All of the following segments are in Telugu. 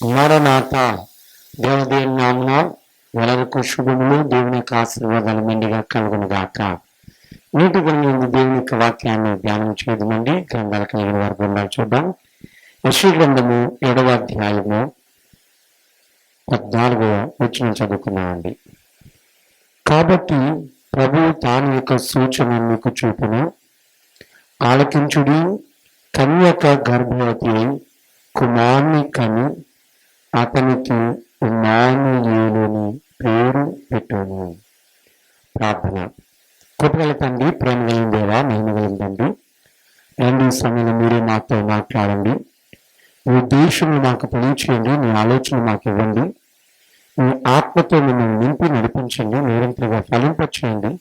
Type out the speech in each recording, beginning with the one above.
మరణాత. దేవదేవుని నామమున వరకు శుభములు, దేవుని యొక్క ఆశీర్వాదాలు మెండుగా కలుగును గాక. నేటి దినమున దేవుని యొక్క వాక్యాన్ని ధ్యానం చేయడమండి. గ్రంథాల కలిగిన వారి గ్రంథాలు చూద్దాం. యెషయా గ్రంథము 7వ అధ్యాయము 14వ వచనం చదువుకున్నామండి. కాబట్టి ప్రభువు తాను యొక్క సూచన మీకు చూపును, ఆలకించుడి, కన్యక గర్భవతి అయి కుమారుని కని అతనికి ఇమ్మానుయేలుని పేరు పెట్టును. ప్రార్థన. కృపగల తండ్రి, ప్రేమ కలిగిన దేవా, మహిమ కలిగిన తండ్రి, రండి ఈ సమయంలో మీరే మాతో మాట్లాడండి. మీ ఉద్దేశంలో మాకు తెలియచేయండి, మీ ఆలోచన మాకు ఇవ్వండి. మీ ఆత్మతో మిమ్మల్ని నింపి నడిపించండి, నిరంతరంగా ఫలింపచేయండి.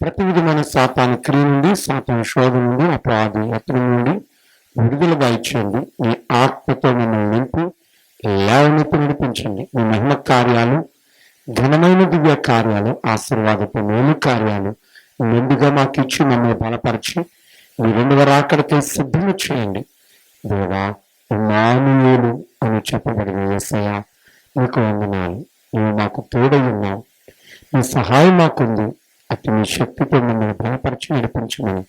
ప్రతి విధమైన సాతాను క్రియ నుండి, సాతాను శోధ నుండి, అపరాధి ఎత్తడి నుండి విడుదలగా ఇచ్చేయండి. మీ ఆత్మతో మిమ్మల్ని నింపి లేవనెత్తి నడిపించండి. మీ మహిమ కార్యాలు, ఘనమైన దివ్య కార్యాలు, ఆశీర్వాదపు మేలు కార్యాలు మెండుగా మాకు ఇచ్చి మమ్మల్ని బలపరిచి మీ రెండవ రాకడికి సిద్ధము చేయండి. దేవా, ఇమ్మానుయేలు అని చెప్పబడిన యేసయ్య, మీకు వందనాలు. నువ్వు మాకు తోడై ఉన్నావు, మీ సహాయం మాకుంది. అతి మీ శక్తితో మమ్మల్ని బలపరిచి నడిపించమని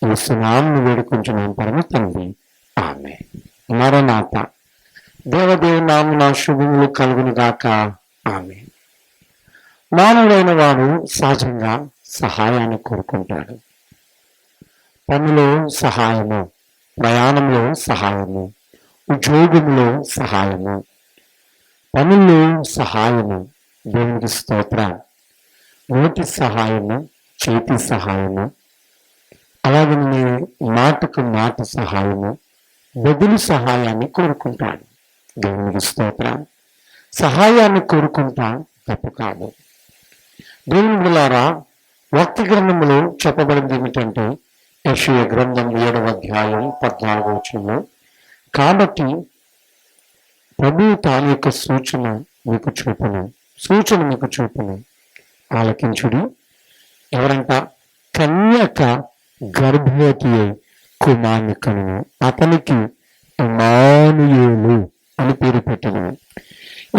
యేసు నామమున వేడుకొంచున్నాము పరమ తండ్రి, ఆమేన్. మరణాత. దేవదేవుని నామమున శుభములు కలుగును గాక, ఆమేన్. మానవుడైన వాడు సహజంగా సహాయాన్ని కోరుకుంటాడు. పనిలో సహాయము, ప్రయాణంలో సహాయము, ఉద్యోగంలో సహాయము, పనుల్లో సహాయము, దేవునికి స్తోత్రం. నోటి సహాయము, చేతి సహాయము, అలాగనే మాటకు మాట సహాయము, బదులు సహాయాన్ని కోరుకుంటాడు. దేవునికి స్తోత్రం. సహాయాన్ని కోరుకుంటా తప్పు కాదు. దేవుని బిడ్డలారా, వాక్య గ్రంథంలో చెప్పబడింది ఏమిటంటే, యెషయా గ్రంథం 7వ అధ్యాయం 14వ వచనంలో, కాబట్టి ప్రభువు తాను యొక్క సూచన మీకు చూపును, ఆలకించుడి. ఎవరంట? కన్యక గర్భవతి అయి కుమారుని కనును, అతనికి ఇమ్మానుయేలు అని పేరు పెట్టను.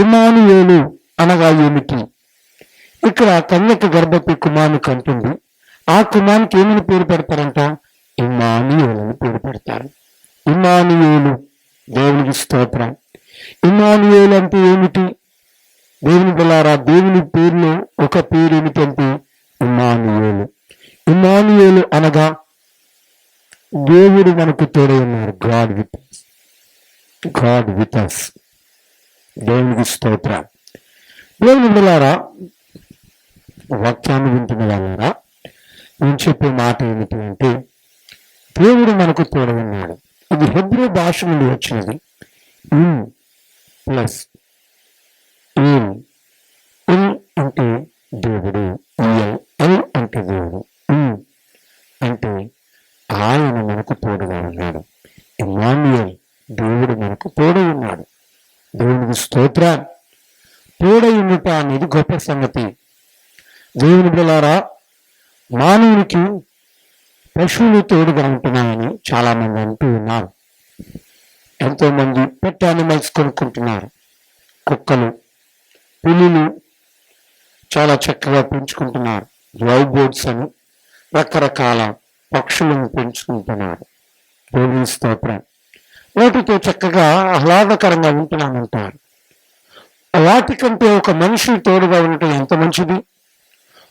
ఇమ్మానుయేలు అనగా ఏమిటి? ఇక్కడ కన్యక గర్భవతి కుమారుని కంటుంది. ఆ కుమారునికి ఏమని పేరు పెడతారంట? ఇమ్మానుయేలు అని పేరు పెడతారు. ఇమ్మానుయేలు, దేవునికి స్తోత్రం. ఇమ్మానుయేలు అంటే ఏమిటి? దేవుని బిడ్డలారా, దేవుని పేరులో ఒక పేరు ఏమిటంటే ఇమ్మానుయేలు. ఇమ్మానుయేలు అనగా దేవుడు మనకు తోడై ఉన్నారు. God with us. దేవునికి స్తోత్రం. దేవుని బిడ్డలారా, వాక్యాన్ని వింటున్న వాళ్ళారా, నేను చెప్పే మాట ఏమిటి అంటే, దేవుడు మనకు తోడై ఉన్నాడు. ఇది హెబ్రీ భాష నుండి వచ్చినది. In plus in. ఇన్ అంటే దేవుడు, ఎల్ అంటే దేవుడు, ఇన్ అంటే ఆయన మనకు తోడుగా ఉన్నాడు. ఇమ్మానుయేల్, దేవుడు మనకు తోడై ఉన్నాడు. దేవునికి స్తోత్రం. తోడై ఉండుట అనేది గొప్ప సంగతి. దేవుని బిడ్డలారా, మానవునికి పశువులు తోడుగా ఉంటున్నాయని చాలా మంది అంటూ ఉన్నారు. ఎంతో మంది పెట్ యానిమల్స్ కొనుక్కుంటున్నారు. కుక్కలు, పిల్లులు చాలా చక్కగా పెంచుకుంటున్నారు. లవ్ బర్డ్స్ అని రకరకాల పక్షులను పెంచుకుంటున్నారు. దేవుని స్తోత్రం. వాటితో చక్కగా ఆహ్లాదకరంగా ఉంటున్నామంటారు. వాటికంటే ఒక మనిషి తోడుగా ఉంటే ఎంత మంచిది,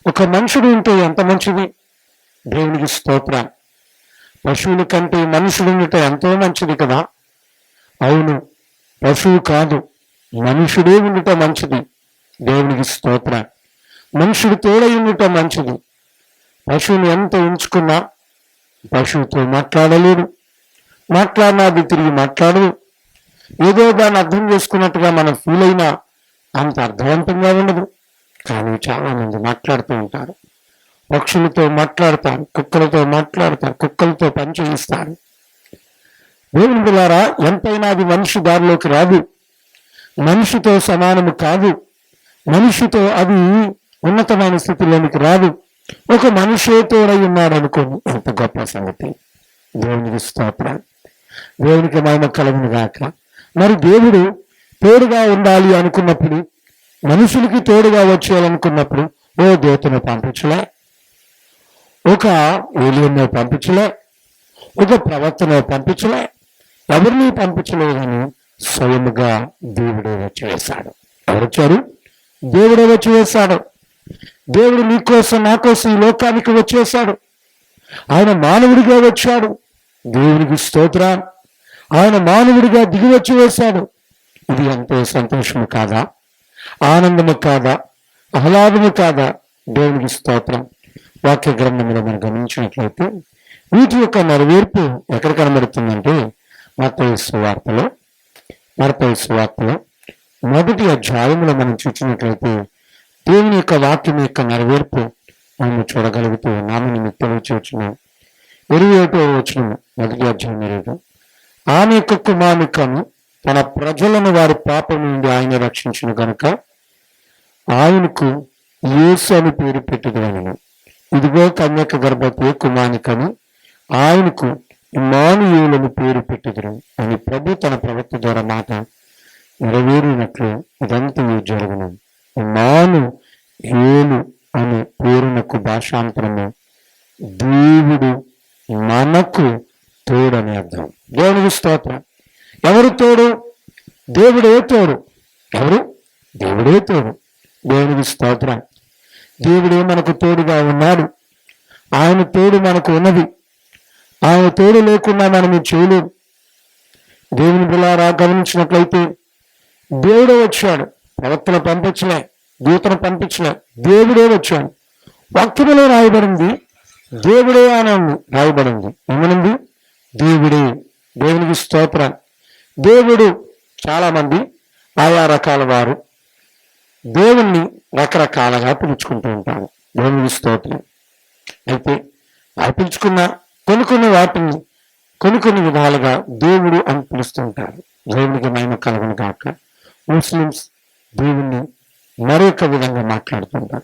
ఒక మనుషుడు ఉంటే ఎంత మంచిది. దేవునికి స్తోత్రం. పశువుల కంటే మనుషుడు ఉంటే ఎంతో మంచిది కదా. అవును, పశువు కాదు, మనుషుడే ఉండుట మంచిది. దేవునికి స్తోత్రం. మనుషుడు తోడై ఉండుట మంచిది. పశువుని ఎంత ఉంచుకున్నా పశువుతో మాట్లాడలేడు. మాట్లాడినా అది తిరిగి మాట్లాడదు. ఏదో దాన్ని అర్థం చేసుకున్నట్టుగా మనం ఫీల్ అయినా అంత అర్థవంతంగా ఉండదు. కానీ చాలా మంది మాట్లాడుతూ ఉంటారు. పక్షులతో మాట్లాడతారు, కుక్కలతో మాట్లాడతారు, కుక్కలతో పని చేయిస్తారు. దేవుని బిడ్డలారా, ఎంతైనా అది మనిషి దారిలోకి రాదు, మనిషితో సమానము కాదు. మనిషితో అది ఉన్నతమైన స్థితిలోనికి రాదు. ఒక మనిషే తోడై ఉన్నాడు అనుకోని, ఎంత గొప్ప సంగతి. దేవునికి స్తోత్రం. దేవునికి మహిమ కలుగును గాక. మరి దేవుడు తోడుగా ఉండాలి అనుకున్నప్పుడు, మనుషులకి తోడుగా వచ్చేయాలనుకున్నప్పుడు ఓ దేవతను పంపించలే, ఒక ఏలియన్ను పంపించలే, ఒక ప్రవక్తను పంపించలే, ఎవరిని పంపించలేదు కానీ స్వయముగా దేవుడే వచ్చి వేశాడు. ఎవరు వచ్చారు? దేవుడే వచ్చి వేశాడు. దేవుడు నీ కోసం నా కోసం ఈ లోకానికి వచ్చేసాడు. ఆయన మానవుడిగా వచ్చాడు. దేవునికి స్తోత్రం. ఆయన మానవుడిగా దిగి వచ్చి వేశాడు. ఇది ఎంతో సంతోషము కాదా? ఆనందము కాదా? ఆహ్లాదము కాదా? దేవునికి స్తోత్రం. వాక్య గ్రంథంలో మనం గమనించినట్లయితే వీటి యొక్క నెరవేర్పు ఎక్కడ కనబడుతుందంటే మత్తయి సువార్తలో మొదటి అధ్యాయంలో మనం చూసినట్లయితే దేవుని యొక్క వాక్యం యొక్క నెరవేర్పు మనం చూడగలుగుతూ ఉన్నామని మీకు వచ్చిన 21వ వచనం మొదటి అధ్యాయం 20. ఆమె యొక్క కుమారునికను తన ప్రజలను వారి పాపం నుండి ఆయన రక్షించిన కనుక ఆయనకు యేసు అని పేరు పెట్టుదనను. ఇదిగో కన్యక గర్భవతి కుమారునికను ఆయనకు ఇమ్మానుయేలుని పేరు పెట్టుదురు అని ప్రభు తన ప్రవక్త ద్వారా మాట నెరవేరినట్లు ఇదంతా జరుగును. ఇమ్మానుయేలు అనే పేరునకు భాషాంతరము దేవుడు మనకు తోడని అర్థం. దేవునికి స్తోత్రం. ఎవరు తోడు? దేవుడే తోడు. ఎవరు? దేవుడే తోడు. దేవునికి స్తోత్రం. దేవుడే మనకు తోడుగా ఉన్నాడు. ఆయన తోడు మనకు ఉన్నది. ఆయన తోడు లేకుండా మనం చేయలేము. దేవుని బిడ్డలారా గమనించినట్లయితే దేవుడే వచ్చాడు. ప్రవక్తను పంపించలే, దూతను పంపించలే, దేవుడే వచ్చాడు. వాక్యములో రాయబడింది దేవుడే అని రాయబడింది. ఏమనుంది? దేవుడే. దేవునికి స్తోత్రం. దేవుడు చాలామంది ఆయా రకాల వారు దేవుణ్ణి రకరకాలుగా పిలుచుకుంటూ ఉంటారు. దేవునికి స్తోత్రం. అయితే ఆ పిలుచుకున్న కొన్ని వాటిని కొన్ని విధాలుగా దేవుడు అని పిలుస్తూ ఉంటారు. దేవునికి మహిమ కలుగును కాక. ముస్లిమ్స్ దేవుణ్ణి మరొక విధంగా మాట్లాడుతుంటారు.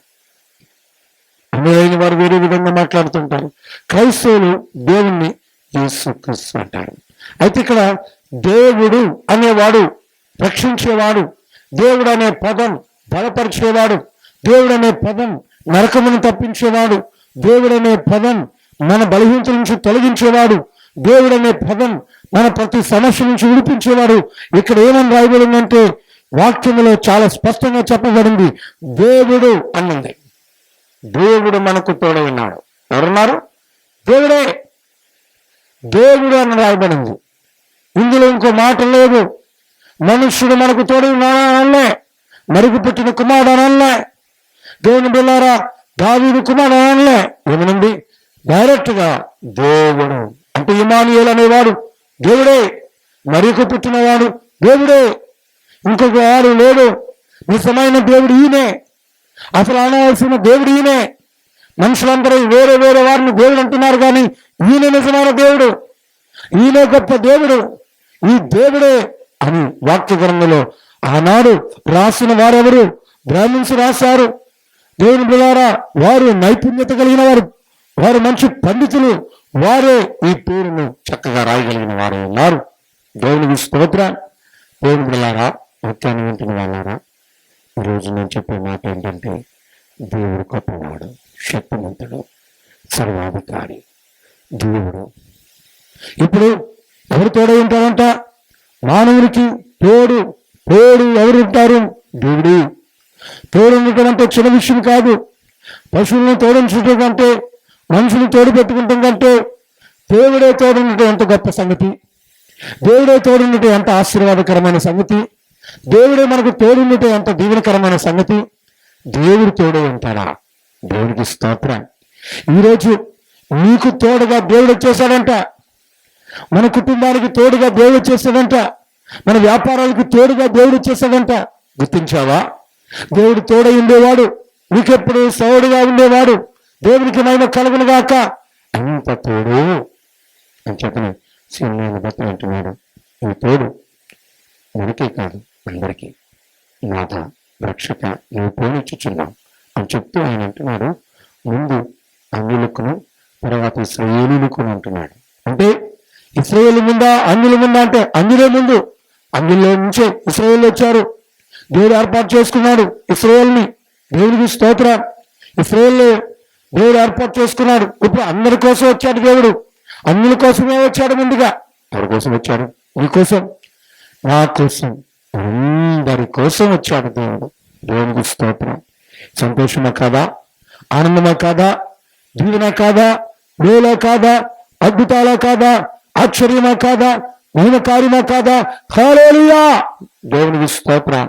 అనుయైన వారు వేరే విధంగా మాట్లాడుతుంటారు. క్రైస్తవులు దేవుణ్ణి యేసుక్రీస్తు అంటారు. అయితే ఇక్కడ దేవుడు అనేవాడు రక్షించేవాడు, దేవుడు అనే పదం బలపరిచేవాడు, దేవుడు అనే పదం నరకమును తప్పించేవాడు, దేవుడు అనే పదం మన బలహీనత నుంచి తొలగించేవాడు, దేవుడు అనే పదం మన ప్రతి సమస్య నుంచి విడిపించేవాడు. ఇక్కడ ఏమని రాయబడిందంటే వాక్యములో చాలా స్పష్టంగా చెప్పబడింది దేవుడు అన్నది. దేవుడు మనకు తోడై ఉన్నాడు. ఎవరున్నారు? దేవుడే. దేవుడు అని రాయబడింది. ఇందులో ఇంకో మాట లేదు. మనుష్యుడు మనకు తోడై ఉన్నాడు అనలే, మరుగు పుట్టిన కుమారుడు అనలే, దేవుని బిడ్డలారా దావీదు కుమారుడు అనలే. ఏమనండి? డైరెక్ట్గా దేవుడు అంటే ఇమ్మానుయేలు అనేవాడు దేవుడే, మరుగు పుట్టినవాడు దేవుడే, ఇంకొక వాడు లేడు. నిజమైన దేవుడు ఈయనే, అసలు అనవలసిన దేవుడు ఈయనే. మనుషులందరూ వేరే వేరే వారిని దేవుడు అంటున్నారు కానీ ఈయన నిజమైన దేవుడు, ఈయనే గొప్ప దేవుడు, ఈ దేవుడే అని వాక్య గ్రంథంలో ఆనాడు రాసిన వారెవరు? బ్రాహ్మిన్స్ రాశారు. దేవుని బిడ్డలారా వారు నైపుణ్యత కలిగిన వారు, వారు మంచి పండితులు, వారే ఈ పేరును చక్కగా రాయగలిగిన వారు ఉన్నారు. దేవునికి స్తోత్రం. దేవుని బిడ్డలారా, వాక్యాన్ని వింటున్న వాళ్ళారా, ఈరోజు నేను చెప్పే మాట ఏంటంటే దేవుడు గొప్పవాడు, శక్తివంతుడు, సర్వాధికారి దేవుడు. ఇప్పుడు ఎవరు తోడై ఉంటారంట? మానవునికి తోడు ఎవరు ఉంటారు? దేవుడు. తోడు ఉండటం అంటే చిన్న విషయం కాదు. పశువులను తోడించడం కంటే, మనుషులు తోడు పెట్టుకుంటాం కంటే దేవుడే తోడుండటం ఎంత గొప్ప సంగతి. దేవుడే తోడుండటం ఎంత ఆశీర్వాదకరమైన సంగతి. దేవుడే మనకు తోడుండటం ఎంత దీవెనకరమైన సంగతి. దేవుడు తోడే ఉంటాడా? దేవునికి స్తోత్రం. ఈరోజు నీకు తోడుగా దేవుడు వచ్చేసాడంట. మన కుటుంబానికి తోడుగా దేవుడు వచ్చేసాడంట. మన వ్యాపారాలకు తోడుగా దేవుడు వచ్చేసాడంట. గుర్తించావా? దేవుడు తోడై ఉండేవాడు, నీకెప్పుడు సౌడుగా ఉండేవాడు. దేవునికి మహిమ కలుగును గాక. అంత తోడు అని చెప్పని సినిమాని బట్టి అంటున్నాడు. ఈ తోడు మనకే కాదు అందరికీ. నాథ రక్షక నువ్వు పోనిచ్చుచున్నావు అని చెప్తూ ఆయన అంటున్నాడు. ముందు అన్యులకును తర్వాత ఇశ్రాయేలీయులకు అంటున్నాడు. అంటే ఇశ్రాయేలు ముందా అన్యుల ముందా అంటే అన్యులే ముందు, అందులో నుంచే ఇశ్రాయేలు వచ్చారు. దేవుడు ఏర్పాటు చేసుకున్నాడు ఇశ్రాయేల్ని. దేవుడికి స్తోత్రం. ఇశ్రాయేల్ దేవుడు ఏర్పాటు చేసుకున్నాడు. ఇప్పుడు అందరి కోసం వచ్చాడు దేవుడు. అందరి కోసమే వచ్చాడు. ముందుగా ఎవరి కోసం వచ్చాడు? నీకోసం, నా కోసం, అందరి కోసం వచ్చాడు దేవుడు. దేవునికి స్తోత్రం. సంతోషమా కాదా? ఆనందమా కాదా? దీవెన కాదా? మేలా కాదా? అద్భుతాలా కాదా? ఆశ్చర్యమా కాదా? మహిమ కార్యమా కాదా? హల్లెలూయా! దేవునికి స్తోత్రం.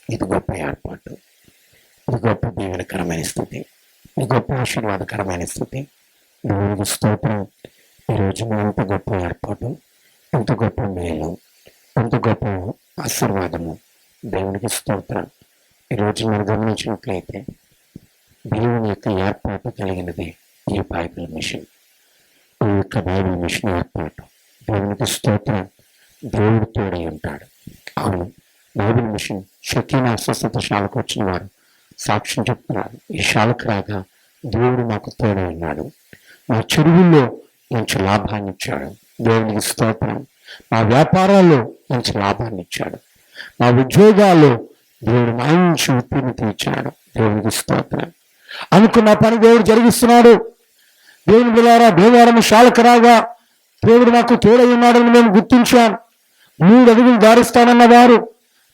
ఇది గొప్ప ఏర్పాటు. ఇది గొప్ప దీవెనకరమైన స్థితి. ఇది గొప్ప ఆశీర్వాదకరమైన స్థితి. దేవునికి స్తోత్రం. ఈరోజు ఎంత గొప్ప ఏర్పాటు, ఎంత గొప్ప మేలు, ఎంత గొప్ప ఆశీర్వాదము. దేవునికి స్తోత్రం. ఈరోజు మనం గమనించినట్లయితే దేవుని యొక్క ఏర్పాటు కలిగినది ఈ బైబిల్ మిషన్. ఈ యొక్క బైబిల్ మిషన్ ఏర్పాటు. దేవునికి స్తోత్రం. దేవుడు తోడై ఉంటాడు. అవును, బైబిల్ మిషన్ షకీనా స్వస్థత శాలకు వచ్చిన వారు సాక్ష్యం చెప్తున్నారు. ఈ శాలకు రాగా దేవుడు మాకు తోడై ఉన్నాడు. మా చెరువుల్లో మంచి లాభాన్ని ఇచ్చాడు. దేవునికి స్తోత్రం. మా వ్యాపారాల్లో మంచి లాభాన్ని ఇచ్చాడు. మా ఉద్యోగాల్లో దేవుడు మంచి ఉత్తీర్ణత ఇచ్చాడు. దేవునికి స్తోత్రం. అనుకున్న పని దేవుడు జరిగిస్తున్నాడు. దేవుని బిడ్డలారా, దేవారం శాలకు రాగా దేవుడు మాకు తోడై ఉన్నాడని మేము గుర్తించాం. 3 అడుగులు దారిస్తానన్నవారు,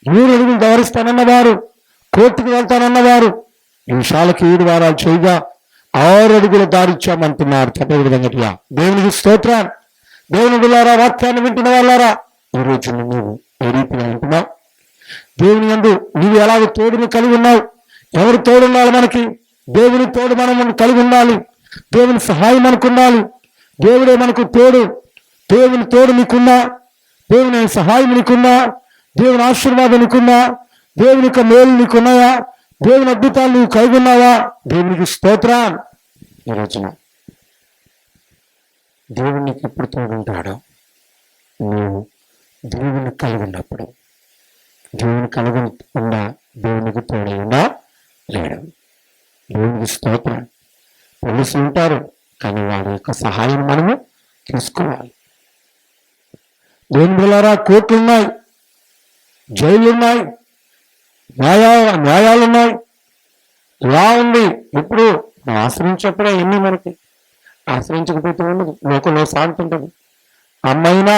3 అడుగులు దారిస్తానన్నవారు, కోర్టుకు వెళ్తానన్నవారు ఈ శాలకి 7 వారాలు చేయగా 6 అడుగుల దారిచ్చామంటున్నారు. చెప్పే విధంగా దేవునికి స్తోత్రం. దేవుని బిడ్డలారా, వాక్యాన్ని వింటున్న వాళ్ళారా, ఈ రోజు నువ్వు ఏ రీతిగా వింటున్నావు? దేవుని యందు నువ్వు ఎలాగ తోడుని కలిగి ఉన్నావు? ఎవరు తోడున్నారు మనకి? దేవుని తోడు మనం కలిగి ఉండాలి. దేవుని సహాయం మనకు ఉండాలి. దేవుడే మనకు తోడు. దేవుని తోడు నీకున్నా, దేవుని సహాయం నీకున్నా, దేవుని ఆశీర్వాదం నీకున్నా, దేవుని యొక్క మేలు నీకున్నాయా? దేవుని అద్భుతాలు నువ్వు కలిగి ఉన్నావా? దేవునికి స్తోత్రం. ఈ రోజున దేవుడు నీకు ఎప్పుడు తోడుంటాడో, నువ్వు దేవుని కలిగి ఉన్నప్పుడు. దేవుని కలిగి ఉన్నా దేవునికి తోడై ఉన్నా లేడు. దేవునికి స్తోత్రం. పోలీసులు ఉంటారు, కానీ వారి యొక్క సహాయం మనము తీసుకోవాలి. దేవుని బిడ్డలారా, కోర్టులు ఉన్నాయి, జైళ్ళు ఉన్నాయి, న్యాయాలు ఉన్నాయి, లా ఉంది. ఇప్పుడు ఆశ్రయించప్పుడే ఎన్ని మనకి ఆశ్రయించకపోతే ఉండదు. లోకంలో సాగుతుంటుంది. అమ్మైనా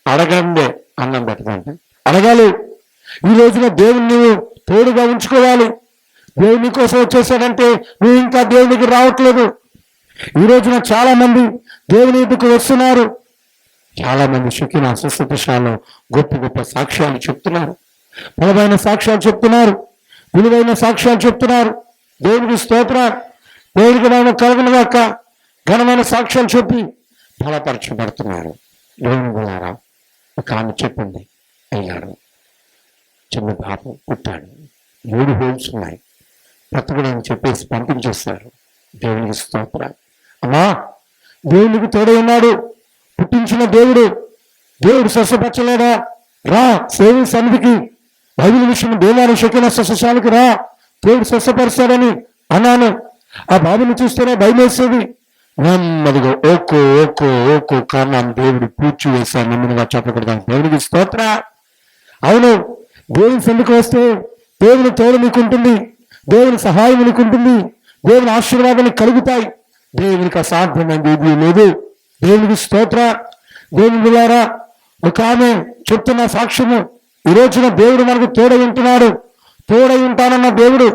అడగందే అన్నం పెట్టదంటే అడగాలి. ఈ రోజున దేవుని నువ్వు తోడుగా ఉంచుకోవాలి. దేవుని కోసం వచ్చేసాడంటే నువ్వు ఇంకా దేవునికి రావట్లేదు. ఈ రోజున చాలా మంది దేవుని ఎదుకు వస్తున్నారు. చాలా మంది షకీనా స్వస్థత శాలలో గొప్ప గొప్ప సాక్ష్యాలు చెప్తున్నారు. బలమైన సాక్ష్యాలు చెప్తున్నారు. విలువైన సాక్ష్యాలు చెప్తున్నారు. దేవునికి స్తోత్రం. దేవునికి మనం కలగనగాక ఘనమైన సాక్ష్యాలు చెప్పి బలపరచబడుతున్నారు. దేవుని ద్వారా ఒక ఆమె చెప్పింది, అయ్యాడు చిన్న బాబు పుట్టాడు, 3 హోల్స్ ఉన్నాయి, బ్రతకడని చెప్పేసి పంపించేస్తారు. దేవునికి స్తోత్రం. అమ్మా, దేవునికి తోడై ఉన్నాడు. పుట్టించిన దేవుడు స్వస్థపరచలేడా? రా సేవింగ్ సన్నిధికి, బైబిల్ విషయం దేవాలయ షకీనా స్వస్థశాలకు రా, దేవుడు స్వస్థపరుస్తాడని అన్నాను. ఆ బాబుని చూస్తేనే భయం వేసేది. నెమ్మదిగా ఓకో ఓకో ఓకో కారణం దేవుడు పూడ్చి వేశాను. నెమ్మదిగా చెప్పకూడదు. దేవునికి స్తోత్ర. అవును, దేవుని సన్నిధికి వస్తే దేవుని తోడు నీకుంటుంది, దేవుని సహాయం నీకుంటుంది, దేవుని ఆశీర్వాదాలు కలుగుతాయి. దేవునికి అసాధ్యమైనది ఏది లేదు. దేవునికి స్తోత్ర. దేవుని బిడ్డలారా, ఒక ఆమె చెప్తున్న సాక్ష్యము, ఈ రోజున దేవుడు మనకు తోడై ఉంటున్నాడు. తోడై ఉంటానన్న దేవుడు,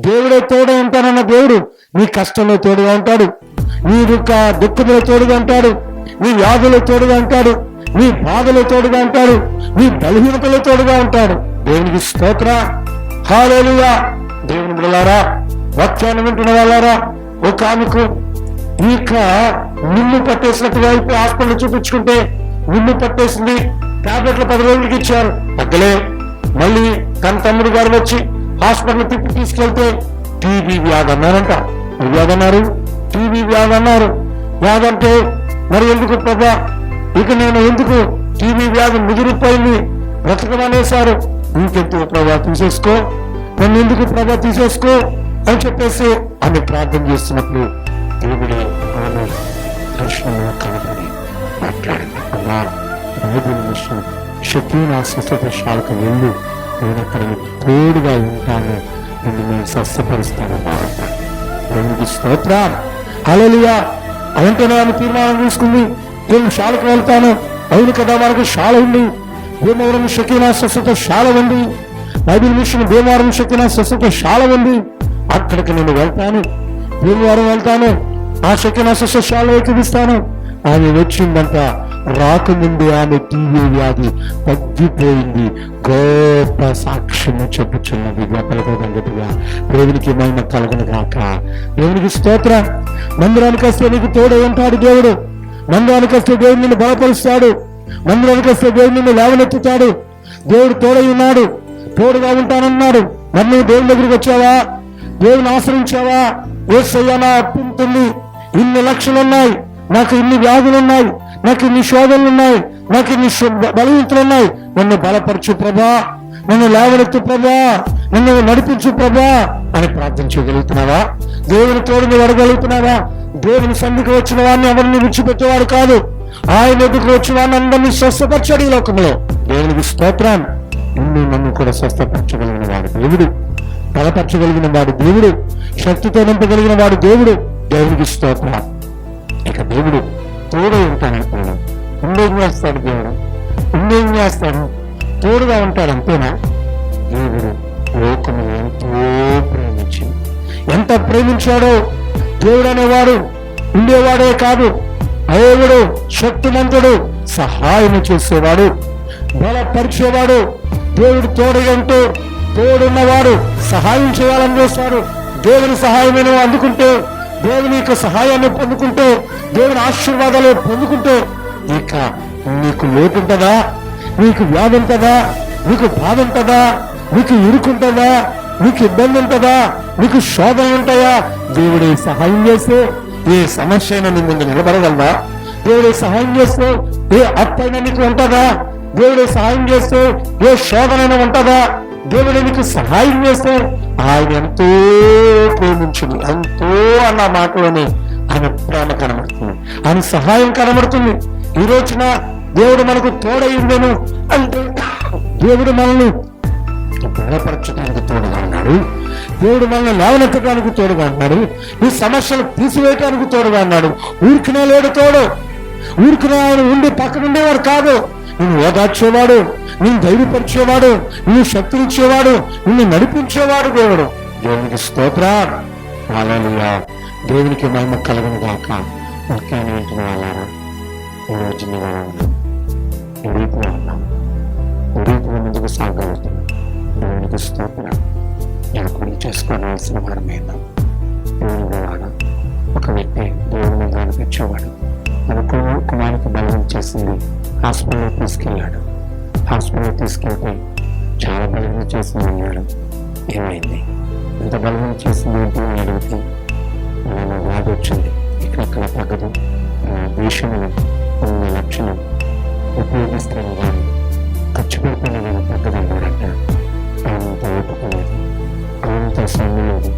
దేవుడే తోడై ఉంటానన్న దేవుడు నీ కష్టంలో తోడుగా ఉంటాడు, నీ యొక్క దుఃఖంలో తోడుగా ఉంటాడు, నీ వ్యాధులో తోడుగా ఉంటాడు, నీ బాధలో తోడుగా ఉంటాడు, నీ బలహీనతలో తోడుగా ఉంటాడు. దేవునికి స్తోత్ర. హల్లెలూయా. దేవుని బిడ్డలారా, వాక్యాన్ని వింటున్న వాళ్ళారా, ఒక ఆమెకు ఈ యొక్క నిన్ను పట్టేసినట్టుగా అయితే హాస్పిటల్ చూపించుకుంటే నిన్ను పట్టేసింది. టాబ్లెట్లు 10 రోజులకి ఇచ్చారు, తగ్గలే. మళ్ళీ తన తమ్ముడు గారు వచ్చి హాస్పిటల్ తిప్పి తీసుకెళ్తే టీబీ వ్యాధి అన్నారంట. వ్యాధి అన్నారు, టీబీ వ్యాధి అన్నారు. వ్యాధి అంటే మరి ఎందుకు ప్రభా, ఇక నేను ఎందుకు, టీబీ వ్యాధి ముదిరిపోయింది, బ్రతకమనేశారు. ఇంకెందుకు ప్రభా తీసేసుకో, నన్ను ఎందుకు ప్రభా తీసేసుకో అని చెప్పేసి ఆమె ప్రార్థన చేస్తున్నప్పుడు దేవుడే ఆమె దర్శనంలో కనబడి మాట్లాడింది. అన్నా, బైబిల్ విషయం షకీనా స్వస్థత శాలకు వెళ్ళు, నేను అక్కడ తోడుగా ఉంటాను, నేను స్వస్థపరుస్తాను. దేవునికి స్తోత్రం. హల్లెలూయా. అవంటేనే ఆమె తీర్మానం తీసుకుంది, నేను శాలకు వెళ్తాను. అవును కదా, వారికి శాల ఉంది. భీమవరం షకీనా స్వస్థత శాల ఉంది. బైబిల్ మిషన్ భీమవరం షకీనా స్వస్థత శాల ఉంది. అక్కడికి నేను వెళ్తాను, భీమవరం వెళ్తాను, ఆ షకీనా స్వస్థత శాలలో ఎక్కిస్తాను. ఆమె వచ్చిందంట. రాకముందు ఆమె టీవీ వ్యాధి తగ్గిపోయింది. గొప్ప సాక్ష్యము చెప్పుచున్నది. గొప్పగా దేవునికి మహిమ కలుగును గాక. దేవునికి స్తోత్రం. మందిరానికి వస్తే నీకు తోడే ఉంటాడు దేవుడు. మందిరానికి వస్తే దేవుడు నిన్ను బలపరుస్తాడు. మందిరానికి వస్తే దేవుడు నిన్ను లేవనెత్తుతాడు. దేవుడు తోడై ఉన్నాడు, తోడుగా ఉంటానన్నాడు. మరి నువ్వు దేవుని దగ్గరికి వచ్చావా? దేవుని ఆశ్రయించావా? యేసయ్యా, నా అప్పు ఉంటుంది, ఇన్ని లక్షలు ఉన్నాయి, నాకు ఇన్ని వ్యాధులు ఉన్నాయి, నాకు ఇన్ని శోధనలు ఉన్నాయి, నాకు ఇన్ని బలహీనతలు ఉన్నాయి, నన్ను బలపరచు ప్రభా, నన్ను లేవనెత్తు ప్రభా, నన్ను నడిపించు ప్రభా అని ప్రార్థించగలుగుతున్నావా? దేవుని తోడుని అడగలుగుతున్నావా? దేవుని సన్నిధికి వచ్చిన వాడిని ఎవరిని విడిచిపెట్టేవాడు కాదు. ఆయన ఎదుగు వచ్చిన వాడిని అందరినీ స్వస్థపరచాడు ఈ లోకంలో. దేవునికి స్తోత్రం. నన్ను కూడా స్వస్థపరచగలిగిన వాడు దేవుడు, బలపరచగలిగిన వాడు దేవుడు, శక్తితో నింపగలిగిన వాడు దేవుడు. దేవునికి స్తోత్రం. ఇక దేవుడు తోడు ఉంటానంటున్నాడు. ఇంకేం చేస్తాడు దేవుడు? ఇంకేం చేస్తాడు? తోడుగా ఉంటాడు, అంతేనా? దేవుడు లోకము ఎంతో ప్రేమించింది. ఎంత ప్రేమించాడో! దేవుడు అనేవాడు ఉండేవాడే కాదు, దేవుడు శక్తిమంతుడు, సహాయం చేసేవాడు, బలపరిచేవాడు. దేవుడు తోడుగంటూ తోడున్నవాడు సహాయం చేయాలని చేస్తాడు. దేవుని సహాయమైన అందుకుంటే, దేవుని యొక్క సహాయాన్ని పొందుకుంటే, దేవుని ఆశీర్వాదాలు పొందుకుంటే ఇక నీకు లోటు ఉంటుందా? నీకు వ్యాధి ఉంటుందా? నీకు బాధ ఉంటుందా? నీకు ఇరుకుంటుందా? నీకు ఇబ్బంది ఉంటుందా? నీకు శోధన ఉంటాయా? దేవుడే సహాయం చేస్తే ఏ సమస్య అయినా నీ ముందు నిలబడగలదా? దేవుడే సహాయం చేస్తే ఏ అప్పైనా నీకు ఉంటుందా? దేవుడే సహాయం చేస్తే ఏ శోధనైనా ఉంటుందా? దేవుడు నీకు సహాయం చేస్తే ఆయన ఎంతో ప్రేమించింది, ఎంతో అన్న మాటలోనే ఆయన ప్రేమ కనబడుతుంది, ఆయన సహాయం కనబడుతుంది. ఈ రోజున దేవుడు మనకు తోడైందేను అంటే దేవుడు మనల్ని బలపరచడానికి తోడుగా ఉన్నాడు. దేవుడు మనల్ని లేవనెత్తడానికి తోడుగా ఉన్నాడు. ఈ సమస్యలు తీసివేయడానికి తోడుగా ఉన్నాడు. ఊరికినే లేడు తోడు. ఊరికినే ఆయన ఉండి పక్కనుండేవాడు కాదు. నిన్ను ఓదార్చేవాడు, నిన్ను ధైర్యపరిచేవాడు, నిన్ను శక్తినిచ్చేవాడు, నిన్ను నడిపించేవాడు దేవుడు. దేవునికి స్తోత్రం. హల్లెలూయా. దేవునికి మహిమ కలుగును గాక. వాక్యాన్ని వింటున్న వాళ్ళారా, ఈరోజు నీ రీతిలో ఉన్నాం, రీతిలో ముందుకు సాగలుగుతున్నాం. దేవునికి స్తోత్రం. జ్ఞాపకం చేసుకోవాల్సిన వారమైనా దేవుని వాడ ఒక వ్యక్తి దేవుని కనిపించేవాడు. తన కుమారునికి బలం చేసింది, హాస్పిటల్లో తీసుకెళ్ళాడు. హాస్పిటల్లో తీసుకెళ్తే చాలా బలం చేసింది అన్నాడు. ఏమైంది? ఎంత బలం చేసింది ఏంటి అని అడిగితే నేను వ్యాధి వచ్చింది, ఇక్కడక్కడ తగ్గదు, దేశంలో కొన్ని లక్షలు ఉపయోగిస్తాను కానీ ఖర్చు పెడితేనే నేను తగ్గదన్నాడంట. అంత ఓపుకోలేదు, అంత సొమ్ములేదు.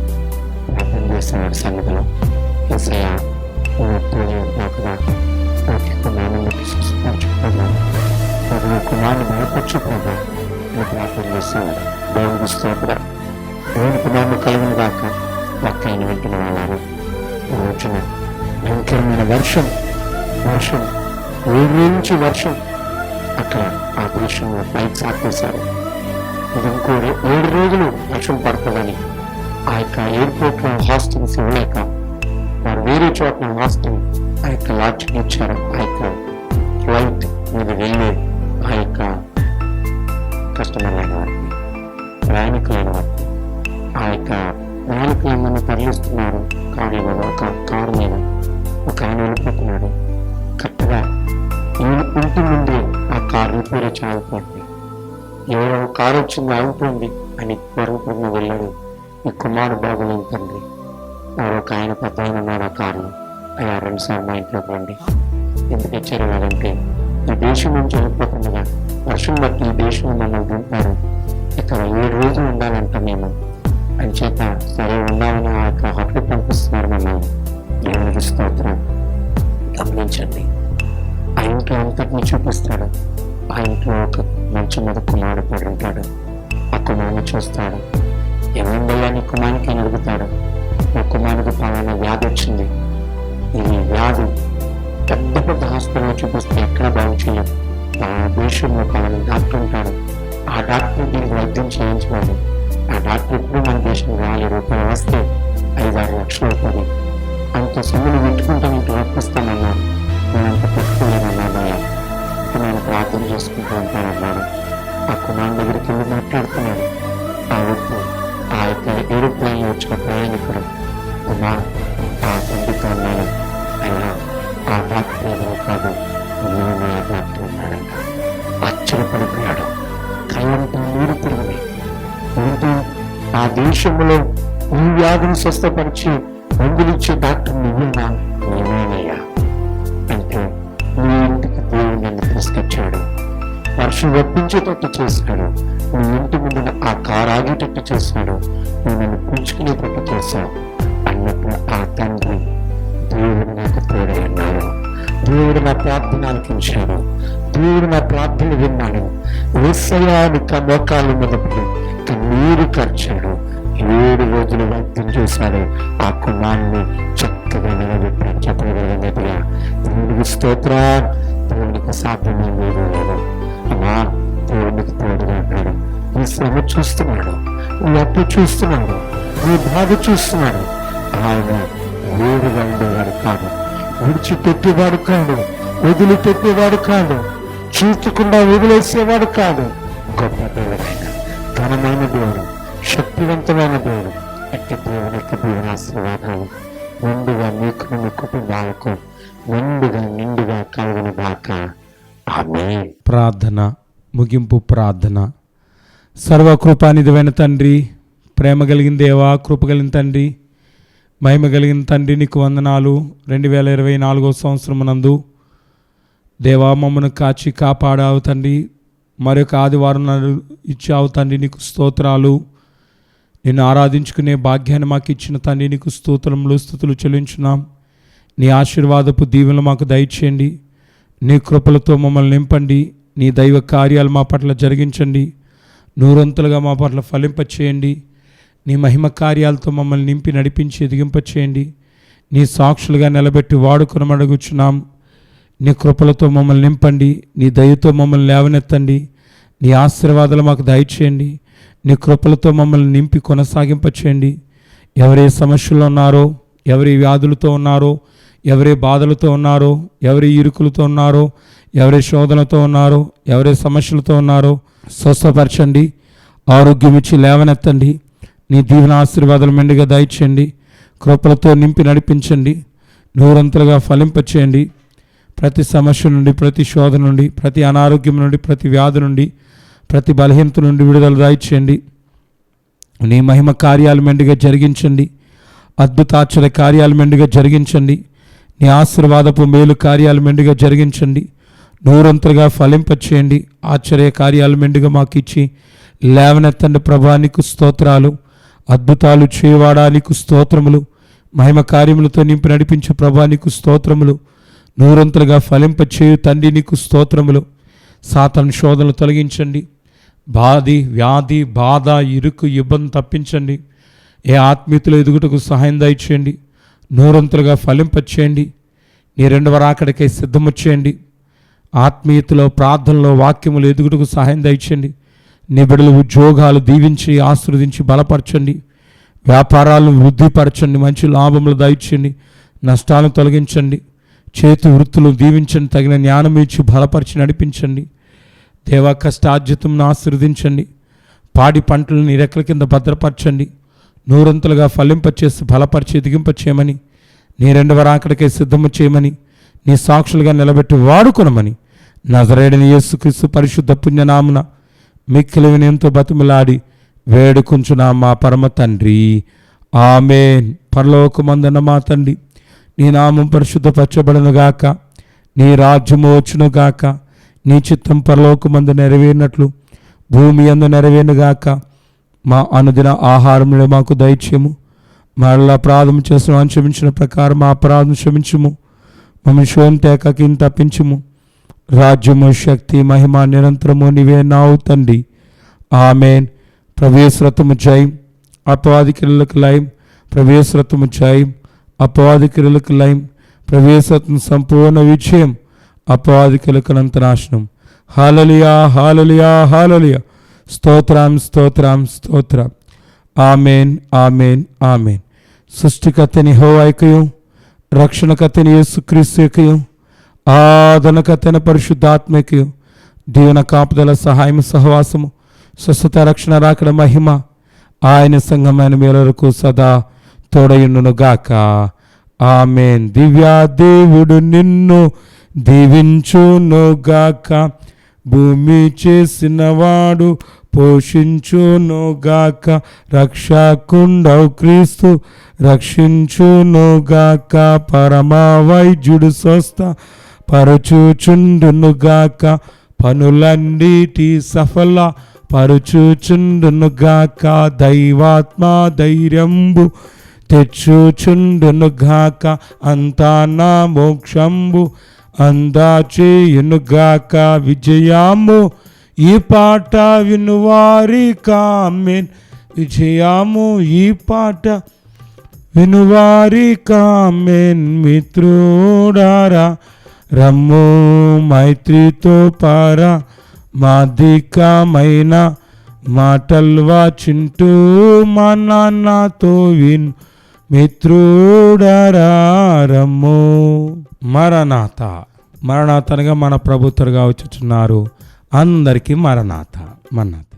ప్రార్థన చేస్తున్నాడు సన్నిధిలో. ఏసయ్యా, కదా ప్రతి కుమారుని తీసుకొచ్చుకున్నాను, ప్రతి కుమారుని బలపరచుకున్నా నేను ప్రార్థన చేస్తున్నాడు. దేవునికి స్తోత్రం. దేవుని కుమారుని కలిగిన దాకా వాక్యాన్ని వింటున్న వాళ్ళారు. రోజున భయంకరమైన వర్షం ఊరి నుంచి వర్షం అక్కడ ఆ దేశంలో ఫ్లైట్స్ ఆపేశారు. ఇది ఇంకో 7 రోజులు వర్షం పడుతుందని ఆ యొక్క ఎయిర్పోర్ట్లో హాస్టల్స్ ఇవ్వలేక వారు వేరే చోట్ల హాస్టల్ ఆ యొక్క లాడ్జింగ్ ఇచ్చారు. ఆ యొక్క ఫ్లైట్ మీద వెళ్ళే ఆ యొక్క కస్టమర్లైన వారికి, ప్రయాణికులైన వారికి, ఆ యొక్క ప్రయాణికులందరినీ తరలిస్తున్నారు. కారు మీద ఒక ఆయన వెళ్ళిపోతున్నాడు. కరెక్ట్గా ఇంటి ముందే ఆ కారు రిపేర్ ఆగిపోయింది. ఎవరో కారు వచ్చింది ఆగిపోయింది అని పరుగుపడిన వెళ్ళాడు. ఈ కుమారు బాగులేని తండ్రి ఎవరో ఒక ఆయన పెద్ద ఆయన ఉన్నాడు ఆ కారులో. అయ్యా 2 సార్లు మా ఇంట్లోకి రండి. ఎందుకు వచ్చారు కదంటే ఈ దేశం నుంచి వెళ్ళిపోతుండగా వర్షం బట్టి ఈ దేశంలో మమ్మల్ని దింపారు, ఇక్కడ 7 రోజులు ఉండాలంట మేము అని చేత సరే ఉండాలని ఆ యొక్క హక్కు పంపిస్తున్నారు మమ్మల్ని. దేవునికి స్తోత్రం. గమనించండి, ఆ ఇంట్లో అంతటిని చూపిస్తాడు. ఆ ఇంట్లో ఒక కుమారుని చూస్తాడు. ఏమైందయ్యా నీ కుమారునికి అని అడుగుతాడు. మా కుమారునికి పలానా వ్యాధి వచ్చింది, ఈ వ్యాధి పెద్ద పెద్ద హాస్పిటల్లో చూపిస్తే ఎక్కడ బాగు చేయలేదు, పలానా దేశంలో పలానా డాక్టర్ ఉంటాడు, ఆ డాక్టర్ దీనికి వైద్యం చేయించమని. ఆ డాక్టర్ ఎప్పుడు మన దేశం ₹1,000 వస్తే 5-6 లక్షలు అవుతుంది, అంత సొమ్ములు పెట్టుకుంటానంటే రప్పిస్తానన్నాడు. నేను అంత పెట్టుకోలేనన్నానయ్యా, నేను ప్రార్థన చేసుకుంటూ ఉంటానన్నాడు. ఆ కుమారుని దగ్గరికి వెళ్ళి మాట్లాడుతున్నాడు. ఆ యొక్క ఏరోప్లేన్లో వచ్చిన ప్రయాణికుడు కుమార్ ఆ తండ్రితో అన్నాడు, అయ్యా ఆ డాక్టర్ ఎవరో కాదు, నేను ఆ డాక్టర్ ఉన్నాడంట. ఆశ్చర్యపడిపోయాడు. కళ్ళంతా నీరు తిరిగి ఏంటో ఆ దేశంలో ఈ వ్యాధిని స్వస్థపరిచి మందులిచ్చే డాక్టర్ నువ్వున్నా, నేనేనయ్యా అంటే నీ ఇంటికి దేవుడు నన్ను తీసుకొచ్చాడు, వర్షం రప్పించేటట్టు చేశాడు, నీ ఇంటి ముందున ఆ కారు ఆగేటట్టు చేశాడు, నువ్వు నన్ను పుంజుకునేటట్టు చేశావు అన్నప్పుడు ఆ తండ్రి దేవుడు నాకు తోడై అన్నాడు. దేవుడు నా ప్రార్థన ఆలకించాడు, దేవుడు నా ప్రార్థన విన్నాడు. యేసయ్యానికి మోకాళ్ళ మీద పడి కన్నీరు కార్చాడు. 7 రోజులు వైద్యం చేశాడు. ఆ కుమారుని చక్కగా నిలబెట్టాడు. చెప్పగలిగినట్టుగా దేవునికి స్తోత్రం. దేవునికి సాధ్యమైంది ఏదో లేదు. అమ్మా దేవునికి తోడుగా ఉన్నాడు. నీ శ్రమ చూస్తున్నాడు, నీ అప్పు చూస్తున్నాడు, నీ బాధ చూస్తున్నాడు. ఆయన వేరుగా ఉండేవాడు కాదు, విడిచిపెట్టేవాడు కాదు, వదిలిపెట్టేవాడు కాదు, చూస్తకుండా వదిలేసేవాడు కాదు. గొప్ప దేవుడైన ఘనమైన దేవుడు, శక్తివంతమైన దేవుడు. అట్టి దేవుని యొక్క దీవెనాశీర్వాదాలు ముందుగా మీకు మీ కుటుంబాలకు నిండుగా కలుగును గాక. ఆమేన్. ప్రార్థన ముగింపు ప్రార్థన. సర్వకృపానిధివైన తండ్రి, ప్రేమ కలిగిన దేవా, కృప కలిగిన తండ్రి, మహిమ కలిగిన తండ్రి, నీకు వందనాలు. 2024 సంవత్సరమునందు దేవా మమ్మను కాచి కాపాడావు తండ్రి. మరొక ఆదివారం ఇచ్చావు తండ్రి, నీకు స్తోత్రాలు. నిన్ను ఆరాధించుకునే భాగ్యాన్ని మాకు ఇచ్చిన తండ్రి, నీకు స్తోత్రములు స్తుతులు చెల్లించున్నాం. నీ ఆశీర్వాదపు దీవెనలు మాకు దయచేయండి. నీ కృపలతో మమ్మల్ని నింపండి. నీ దైవ కార్యాలు మా పట్ల జరిగించండి. నూరంతులుగా మా పట్ల ఫలింపచేయండి. నీ మహిమ కార్యాలతో మమ్మల్ని నింపి నడిపించి ఎదిగింపచేయండి. నీ సాక్షులుగా నిలబెట్టి వాడుకొనమడుగుచున్నాం. నీ కృపలతో మమ్మల్ని నింపండి. నీ దయతో మమ్మల్ని లేవనెత్తండి. నీ ఆశీర్వాదాలు మాకు దయచేయండి. నీ కృపలతో మమ్మల్ని నింపి కొనసాగింపచేయండి. ఎవరే సమస్యలు ఉన్నారో, ఎవరి వ్యాధులతో ఉన్నారో, ఎవరి బాధలతో ఉన్నారో, ఎవరి ఇరుకులతో ఉన్నారో, ఎవరి శోధనతో ఉన్నారో, ఎవరి సమస్యలతో ఉన్నారో స్వస్థపరచండి. ఆరోగ్యం ఇచ్చి లేవనెత్తండి. నీ దీవెన ఆశీర్వాదాలు మెండుగా దయచేయండి. కృపలతో నింపి నడిపించండి. నూరంతలుగా ఫలింపచేయండి. ప్రతి సమస్య నుండి, ప్రతి శోధన నుండి, ప్రతి అనారోగ్యం నుండి, ప్రతి వ్యాధి నుండి, ప్రతి బలహీనత నుండి విడుదల దయచేయండి. నీ మహిమ కార్యాలు మెండుగా జరిగించండి. అద్భుతాశ్చర్య కార్యాలు మెండుగా జరిగించండి. నీ ఆశీర్వాదపు మేలు కార్యాలు మెండుగా జరిగించండి. నూరంతలుగా ఫలింపచేయండి. ఆశ్చర్య కార్యాలు మెండుగా మాకు ఇచ్చి లేవనెత్తండి. ప్రభా నీకు స్తోత్రాలు. అద్భుతాలు చేయవాడా నీకు స్తోత్రములు. మహిమ కార్యములతో నింపి నడిపించే ప్రభా నీకు స్తోత్రములు. నూరంతలుగా ఫలింపచేయు తండ్రి నీకు స్తోత్రములు. సాతాను శోధనలు తొలగించండి. వ్యాధి బాధ ఇరుకు ఇబ్బంది తప్పించండి. ఏ ఆత్మీయతలో ఎదుగుటకు సహాయం దయచేయండి. నూరంతలుగా ఫలింపచేయండి. నీ 2వ రాకడకై సిద్ధము చేయండి. ఆత్మీయతలో, ప్రార్థనలో, వాక్యములు ఎదుగుటకు సహాయం దయచేయండి. నీ బిడ్డలు ఉద్యోగాలు దీవించి ఆశీర్వదించి బలపరచండి. వ్యాపారాలను వృద్ధిపరచండి. మంచి లాభములు దయచేయండి. నష్టాలను తొలగించండి. చేతి వృత్తులు దీవించండి. తగిన జ్ఞానం ఇచ్చి బలపరిచి నడిపించండి. దేవా కష్టార్జితంను ఆశీర్వదించండి. పాడి పంటలను నీ రెక్కల కింద భద్రపరచండి. నూరంతలుగా ఫలింపచేసి బలపరిచి ఎదిగింపచేయమని, నీ 2వ రాకడకై సిద్ధము చేయమని, నీ సాక్షులుగా నిలబెట్టి వాడుకొనమని నజరేయుడైన యేసుక్రీస్తు పరిశుద్ధ పుణ్యనామున మిక్కిలి వినయంతో బతిమలాడి వేడుకొంచున్నాం మా పరమ తండ్రి. ఆమేన్. పరలోకమందున్న మా తండ్రి, నీ నామం పరిశుద్ధపరచబడునుగాక, నీ రాజ్యము వచ్చునుగాక, నీ చిత్తం పరలోకమందు నెరవేరినట్లు భూమి యందు నెరవేరునుగాక. మా అనుదిన ఆహారంలో మాకు దయచేయము. మరలా అపరాధం చేసిన క్షమించిన ప్రకారం మా అపరాధం క్షమించుము. మమ్మల్ని శోధన తేకకి తప్పించుము. రాజ్యము, శక్తి, మహిమ నిరంతరము నీవే నావు తండ్రి. ఆమేన్. प्रभु येशू रक्तము జయం, అపవాది క్రియలకు లయం, ప్రభు యేసు రక్తము జయం, అపవాది క్రియలకు లయం, ప్రభు యేసు రక్తం సంపూర్ణ విజయం, అపవాది క్రియలకు నాశనం. హల్లెలూయా, హల్లెలూయా, హల్లెలూయా. స్తోత్రం, స్తోత్రం, స్తోత్రం. ఆమేన్, ఆమేన్, ఆమేన్. సృష్టికర్తని యెహోవాయకయు, రక్షణకర్తని యేసుక్రీస్తుయకయు, ఆదరణకర్తైన పరిశుద్ధాత్మకయు, దీవెన కాపుదల సహాయం సహవాసము, స్వస్థత రక్షణ రాకడ మహిమ ఆయన సంఘమైన మేలకు సదా తోడయుండును గాక. ఆమేన్. దివ్యా దేవుడు నిన్ను దీవించును గాక, భూమి చేసినవాడు పోషించును గాక, రక్షకుండవు క్రీస్తు రక్షించును గాక, పరమ వైద్యుడు స్వస్థ పరచుచుండును గాక, పనులన్నిటి సఫల పరుచుచుండును గాక, దైవాత్మ ధైర్యంబు తెచ్చుచుండును గాక, అంతా నా మోక్షంబు అందా చేయును గాక, విజయాము ఈ పాట వినువారి కామెన్, విజయాము ఈ పాట వినువారి కామెన్. మిత్రుడారా రమ్ము మైత్రితో పారా, మాదికమైన మాటల్వా చింటూ మా నాన్నతో విను, మిత్రుడారా రమ్ము. మరణాత, మరణాతనగా మన ప్రభుత్వగా వచ్చుచున్నారు. అందరికీ మరణాత, మరణాత.